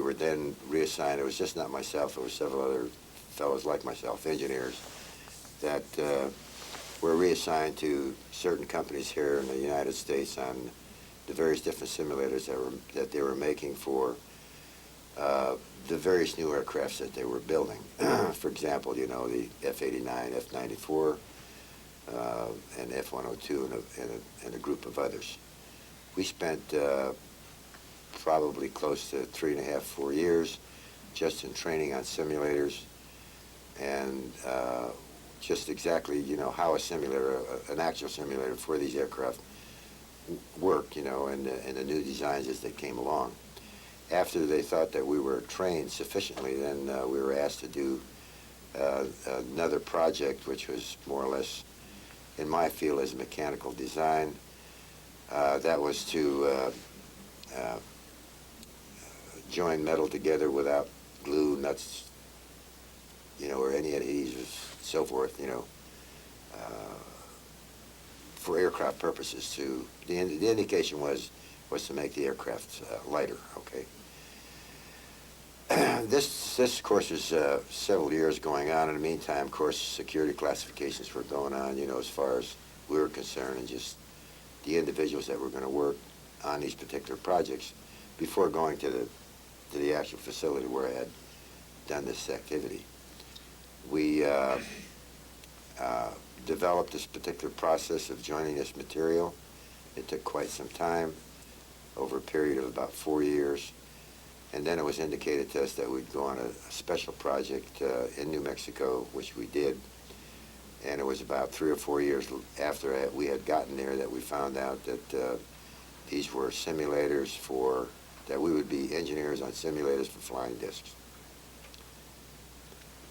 were then reassigned. It was just not myself, it was several other fellows like myself, engineers, that were reassigned to certain companies here in the United States on the various different simulators that they were making for the various new aircrafts that they were building. For example, you know, the F-89, F-94, and F-102, and a group of others. We spent probably close to 3.5, 4 years just in training on simulators, and just exactly, you know, how a simulator, an actual simulator for these aircraft work, you know, and the new designs as they came along. After they thought that we were trained sufficiently, then we were asked to do another project, which was more or less in my field as mechanical design. That was to join metal together without glue, nuts, you know, or any adhesives, so forth, you know, for aircraft purposes. The indication was to make the aircraft lighter, okay? This of course, was several years going on. In the meantime, of course, security classifications were going on, you know, as far as we were concerned, and just the individuals that were going to work on these particular projects before going to the actual facility where I had done this activity. We developed this particular process of joining this material. It took quite some time, over a period of about 4 years. And then it was indicated to us that we'd go on a special project in New Mexico, which we did. And it was about 3 or 4 years after we had gotten there that we found out that these were simulators that we would be engineers on simulators for flying discs.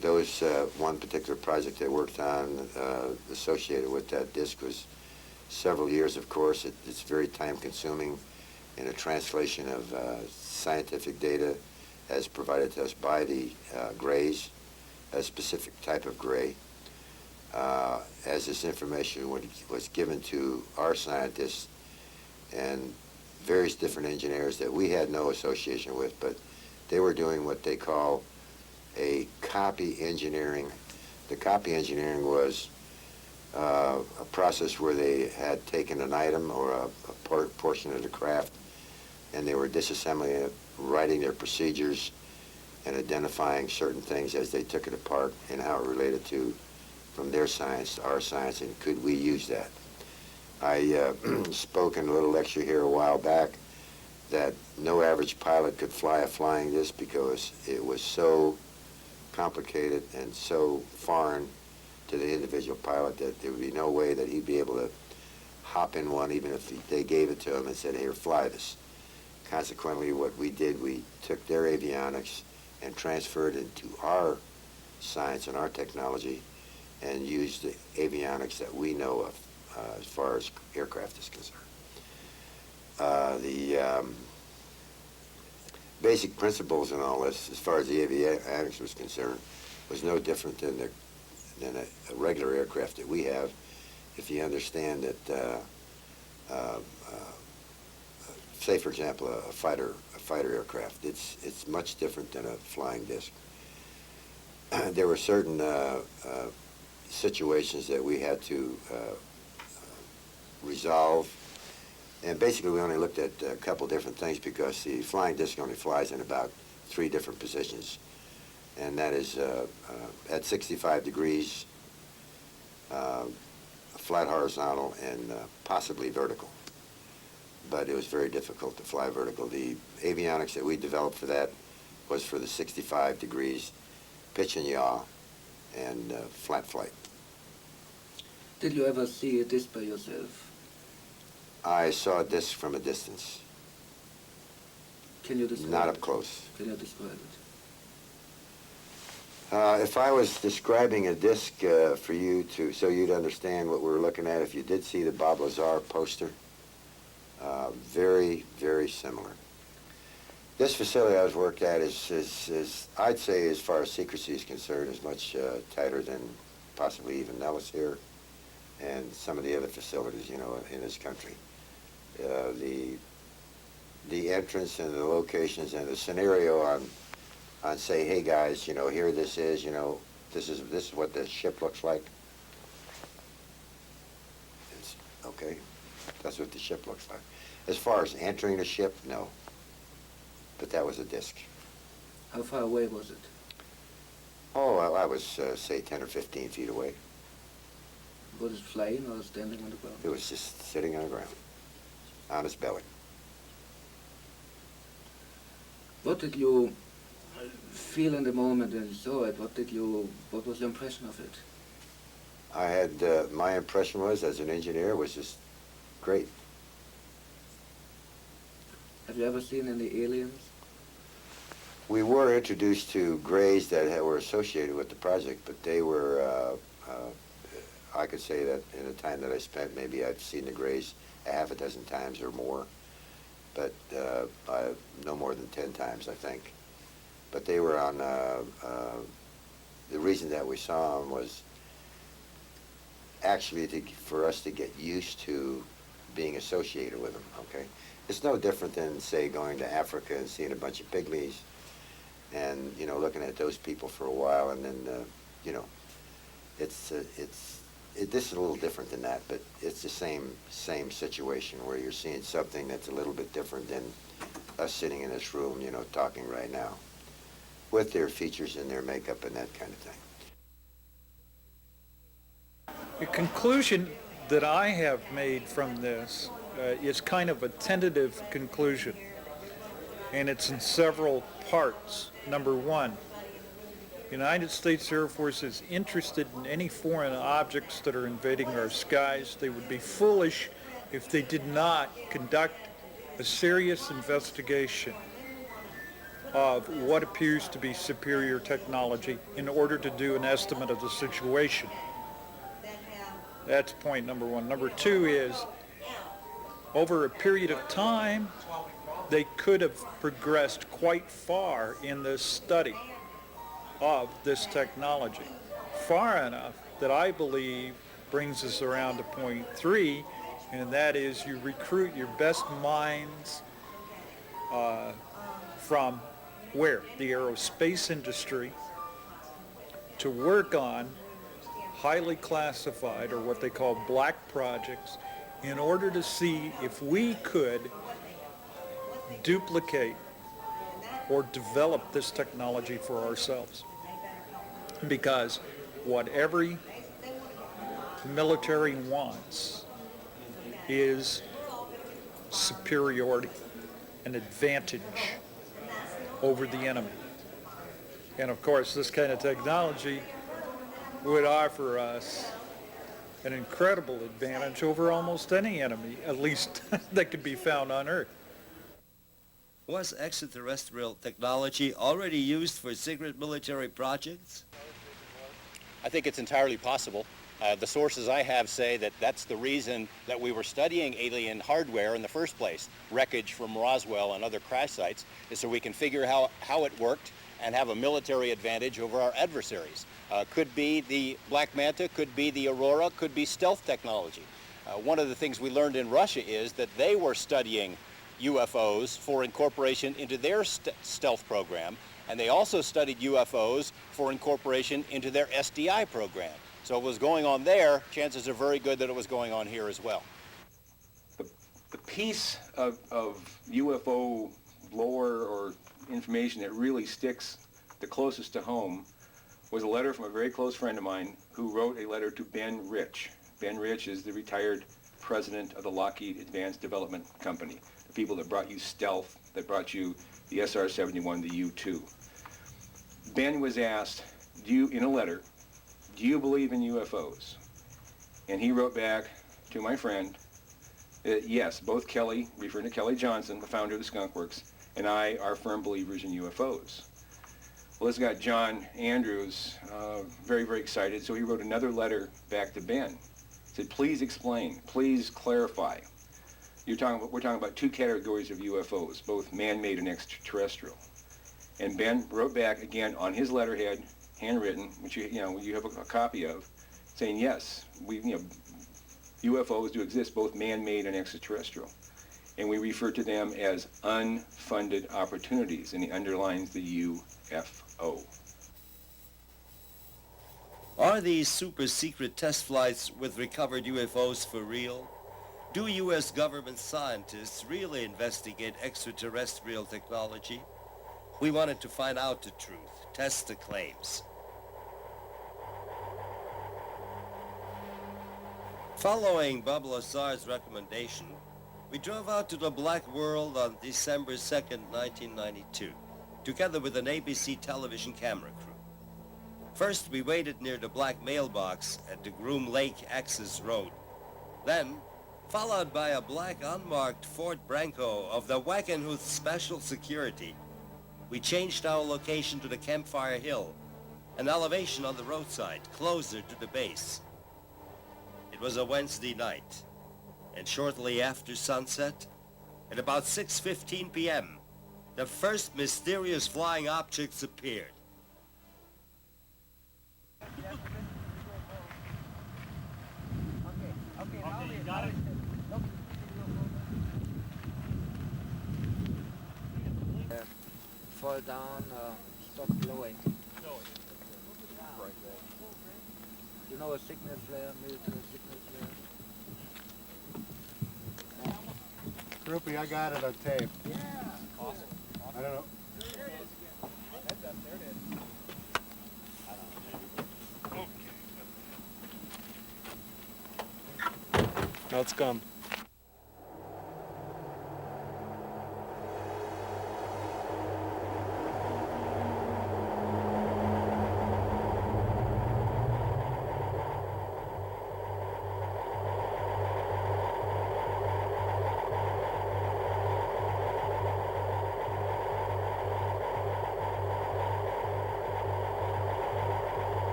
Those, one particular project I worked on associated with that disc was several years, of course. It's very time-consuming in a translation of scientific data as provided to us by the grays, a specific type of gray. As this information was given to our scientists and various different engineers that we had no association with, but they were doing what they call a copy engineering. The copy engineering was a process where they had taken an item or a portion of the craft, and they were disassembling it, writing their procedures, and identifying certain things as they took it apart and how it related to, from their science to our science, and could we use that. I spoke in a little lecture here a while back that no average pilot could fly a flying disc because it was so complicated and so foreign to the individual pilot that there would be no way that he'd be able to hop in one even if they gave it to him and said, here, fly this. Consequently, what we did, we took their avionics and transferred it to our science and our technology and used the avionics that we know of as far as aircraft is concerned. The basic principles in all this, as far as the avionics was concerned, was no different than a regular aircraft that we have. If you understand that, say for example, a fighter aircraft, it's much different than a flying disc. There were certain situations that we had to resolve, and basically we only looked at a couple different things because the flying disc only flies in about 3 different positions, and that is at 65 degrees, flat horizontal, and possibly vertical. But it was very difficult to fly vertical. The avionics that we developed for that was for the 65 degrees, pitch and yaw, and flat flight. Did you ever see a disc by yourself? I saw a disc from a distance. Can you describe Not it? up close. Can you describe it? If I was describing a disc for you so you'd understand what we're looking at, if you did see the Bob Lazar poster, very, very similar. This facility I was worked at is I'd say, as far as secrecy is concerned, is much tighter than possibly even Nellis here and some of the other facilities, in this country. The entrance and the locations and the scenario on say, hey guys, here this is, this is what the ship looks like. It's okay. That's what the ship looks like. As far as entering the ship, no. But that was a disc. How far away was it? Oh, I was, say, 10 or 15 feet away. Was it flying or standing on the ground? It was just sitting on the ground, on its belly. What did you feel in the moment when you saw it? What was your impression of it? I had, my impression was, as an engineer, was just great. Have you ever seen any aliens? We were introduced to grays that were associated with the project, but they were, I could say that in the time that I spent, maybe I've seen the grays a half a dozen times or more, but no more than 10 times, I think. But they were on, the reason that we saw them was actually for us to get used to being associated with them, okay? It's no different than, say, going to Africa and seeing a bunch of pygmies and, looking at those people for a while, and then, this is a little different than that, but it's the same situation where you're seeing something that's a little bit different than us sitting in this room, talking right now, with their features and their makeup and that kind of thing. The conclusion that I have made from this is kind of a tentative conclusion, and it's in several parts. Number one, United States Air Force is interested in any foreign objects that are invading our skies. They would be foolish if they did not conduct a serious investigation of what appears to be superior technology in order to do an estimate of the situation. That's point number one. Number two is, over a period of time, they could have progressed quite far in the study of this technology. Far enough that I believe brings us around to point three, and that is you recruit your best minds from where? The aerospace industry, to work on highly classified, or what they call black projects, in order to see if we could duplicate or develop this technology for ourselves. Because what every military wants is superiority, an advantage over the enemy. And of course, this kind of technology would offer us an incredible advantage over almost any enemy, at least that could be found on Earth. Was extraterrestrial technology already used for secret military projects? I think it's entirely possible. The sources I have say that that's the reason that we were studying alien hardware in the first place, wreckage from Roswell and other crash sites, is so we can figure how it worked and have a military advantage over our adversaries. Could be the Black Manta, could be the Aurora, could be stealth technology. One of the things we learned in Russia is that they were studying UFOs for incorporation into their stealth program, and they also studied UFOs for incorporation into their SDI program. So if it was going on there, chances are very good that it was going on here as well. The piece of UFO lore or information that really sticks the closest to home was a letter from a very close friend of mine who wrote a letter to Ben Rich. Ben Rich is the retired president of the Lockheed Advanced Development Company, the people that brought you stealth, that brought you the SR-71, the U-2. Ben was asked, in a letter, do you believe in UFOs? And he wrote back to my friend, yes, both Kelly, referring to Kelly Johnson, the founder of the Skunk Works, and I are firm believers in UFOs. Well, this got John Andrews very, very excited, so he wrote another letter back to Ben. He said, please explain, please clarify. We're talking about two categories of UFOs, both man-made and extraterrestrial. And Ben wrote back again on his letterhead, handwritten, which you have a copy of, saying yes, UFOs do exist, both man-made and extraterrestrial, and we refer to them as unfunded opportunities, and he underlines the UFO. Are these super-secret test flights with recovered UFOs for real? Do U.S. government scientists really investigate extraterrestrial technology? We wanted to find out the truth, test the claims. Following Bob Lazar's recommendation, we drove out to the Black World on December 2nd, 1992, together with an ABC television camera crew. First, we waited near the black mailbox at the Groom Lake Access Road. Then, followed by a black unmarked Ford Bronco of the Wackenhut Special Security, we changed our location to the Campfire Hill, an elevation on the roadside, closer to the base. It was a Wednesday night, and shortly after sunset, at about 6:15 p.m., the first mysterious flying objects appeared. Fall down, stop blowing. You know a signal flare, military signal flare? Groupie, I got it on tape. Yeah. Awesome. I don't know. Now it's come.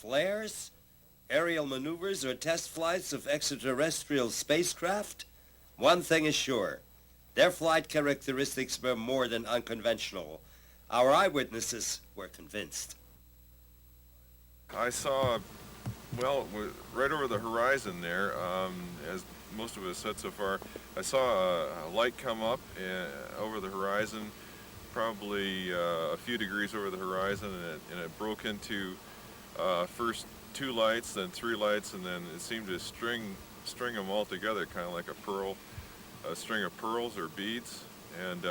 flares, aerial maneuvers, or test flights of extraterrestrial spacecraft? One thing is sure. Their flight characteristics were more than unconventional. Our eyewitnesses were convinced. I saw, well, right over the horizon there, as most of us said so far, I saw a light come up over the horizon, probably a few degrees over the horizon, and it broke into first 2 lights, then 3 lights, and then it seemed to string them all together, kind of like a string of pearls or beads. And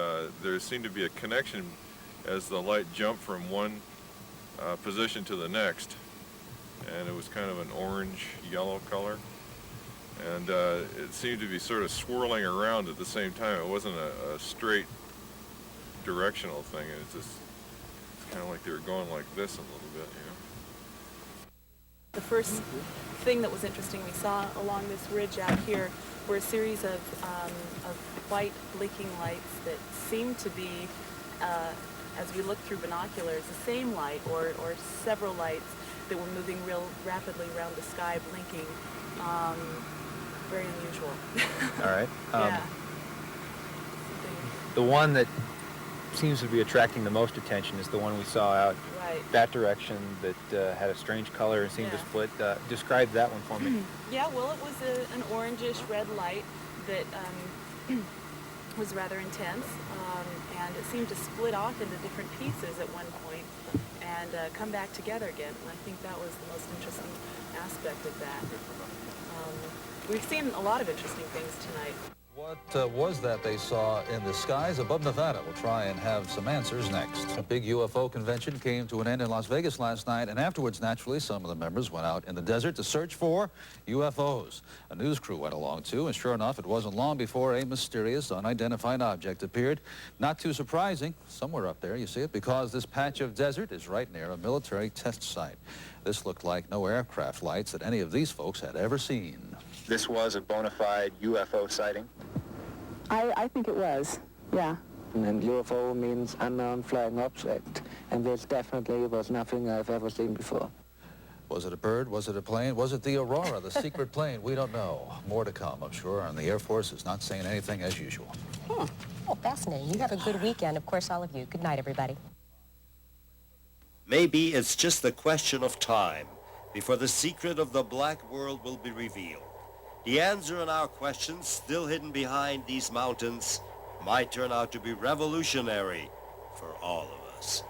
there seemed to be a connection as the light jumped from one position to the next, and it was kind of an orange-yellow color. And it seemed to be sort of swirling around at the same time. It wasn't a straight directional thing. It's kind of like they were going like this a little bit, you know. The first thing that was interesting we saw along this ridge out here were a series of white blinking lights that seemed to be, as we looked through binoculars, the same light or several lights that were moving real rapidly around the sky, blinking. Very unusual. All right. Yeah. The one that seems to be attracting the most attention is the one we saw out that direction that had a strange color and seemed to split. Describe that one for me. Yeah, well, it was an orangish red light that was rather intense, and it seemed to split off into different pieces at one point and come back together again. And I think that was the most interesting aspect of that. We've seen a lot of interesting things tonight. What was that they saw in the skies above Nevada? We'll try and have some answers next. A big UFO convention came to an end in Las Vegas last night, and afterwards, naturally, some of the members went out in the desert to search for UFOs. A news crew went along, too, and sure enough, it wasn't long before a mysterious, unidentified object appeared. Not too surprising, somewhere up there, you see it, because this patch of desert is right near a military test site. This looked like no aircraft lights that any of these folks had ever seen. This was a bona fide UFO sighting? I think it was, yeah. And UFO means unknown flying object, and this definitely was nothing I've ever seen before. Was it a bird? Was it a plane? Was it the Aurora, the secret plane? We don't know. More to come, I'm sure, and the Air Force is not saying anything as usual. Oh, fascinating. You have a good weekend, of course, all of you. Good night, everybody. Maybe it's just a question of time before the secret of the black world will be revealed. The answer on our questions, still hidden behind these mountains, might turn out to be revolutionary for all of us.